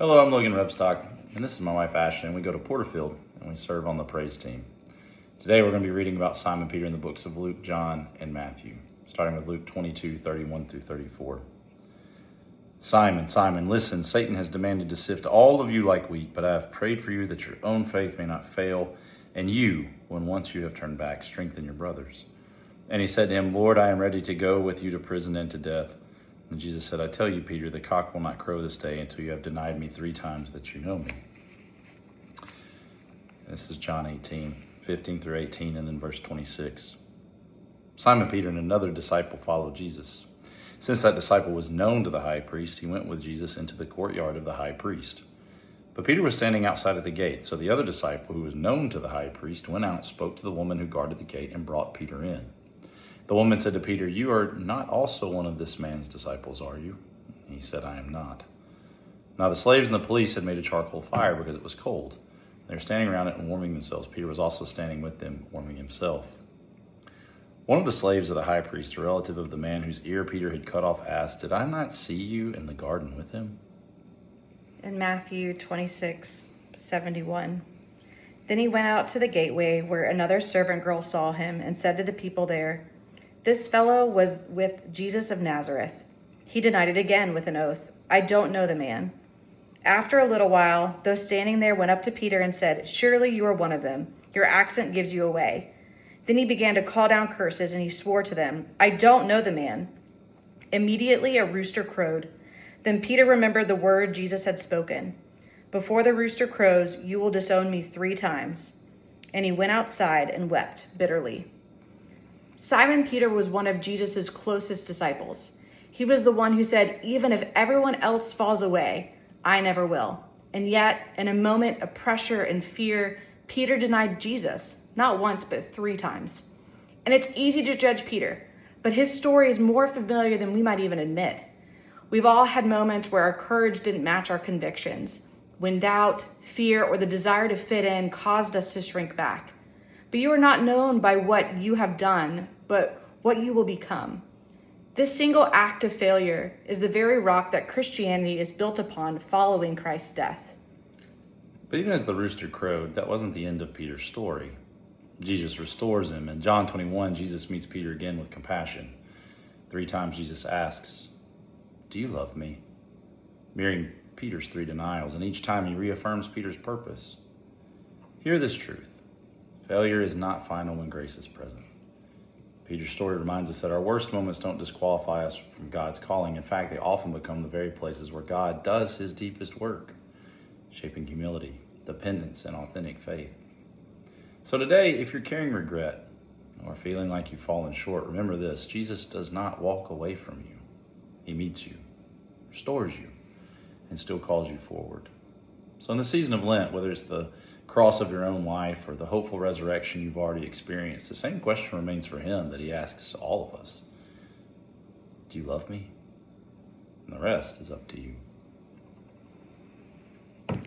Hello, I'm Logan Rebstock, and this is my wife Ashlee, and we go to Porterfield, and we serve on the praise team. Today we're going to be reading about Simon Peter in the books of Luke, John, and Matthew, starting with Luke 22:31 through 34. Simon, Simon, listen, Satan has demanded to sift all of you like wheat, but I have prayed for you that your own faith may not fail, and you, when once you have turned back, strengthen your brothers. And he said to him, Lord, I am ready to go with you to prison and to death. And Jesus said, I tell you, Peter, the cock will not crow this day until you have denied me 3 times that you know me. This is John 18:15 through 18, and then verse 26. Simon Peter and another disciple followed Jesus. Since that disciple was known to the high priest, he went with Jesus into the courtyard of the high priest. But Peter was standing outside at the gate, so the other disciple, who was known to the high priest, went out, spoke to the woman who guarded the gate, and brought Peter in. The woman said to Peter, You are not also one of this man's disciples, are you? He said, I am not. Now the slaves and the police had made a charcoal fire because it was cold. They were standing around it and warming themselves. Peter was also standing with them, warming himself. One of the slaves of the high priest, a relative of the man whose ear Peter had cut off, asked, Did I not see you in the garden with him? In Matthew 26:71. Then he went out to the gateway where another servant girl saw him and said to the people there, This fellow was with Jesus of Nazareth. He denied it again with an oath, I don't know the man. After a little while, those standing there went up to Peter and said, Surely you are one of them. Your accent gives you away. Then he began to call down curses, and he swore to them, I don't know the man. Immediately a rooster crowed. Then Peter remembered the word Jesus had spoken. Before the rooster crows, you will disown me 3 times. And he went outside and wept bitterly. Simon Peter was one of Jesus' closest disciples. He was the one who said, Even if everyone else falls away, I never will. And yet, in a moment of pressure and fear, Peter denied Jesus. Not once, but 3 times. And it's easy to judge Peter, but his story is more familiar than we might even admit. We've all had moments where our courage didn't match our convictions, when doubt, fear, or the desire to fit in caused us to shrink back. But you are not known by what you have done, but what you will become. This single act of failure is the very rock that Christianity is built upon following Christ's death. But even as the rooster crowed, that wasn't the end of Peter's story. Jesus restores him. In John 21, Jesus meets Peter again with compassion. 3 times Jesus asks, Do you love me? Mirroring Peter's 3 denials, and each time he reaffirms Peter's purpose. Hear this truth. Failure is not final when grace is present. Peter's story reminds us that our worst moments don't disqualify us from God's calling. In fact, they often become the very places where God does his deepest work, shaping humility, dependence, and authentic faith. So today, if you're carrying regret or feeling like you've fallen short, remember this: Jesus does not walk away from you. He meets you, restores you, and still calls you forward. So in the season of Lent, whether it's the cross of your own life or the hopeful resurrection you've already experienced, the same question remains for him that he asks all of us. Do you love me? And the rest is up to you.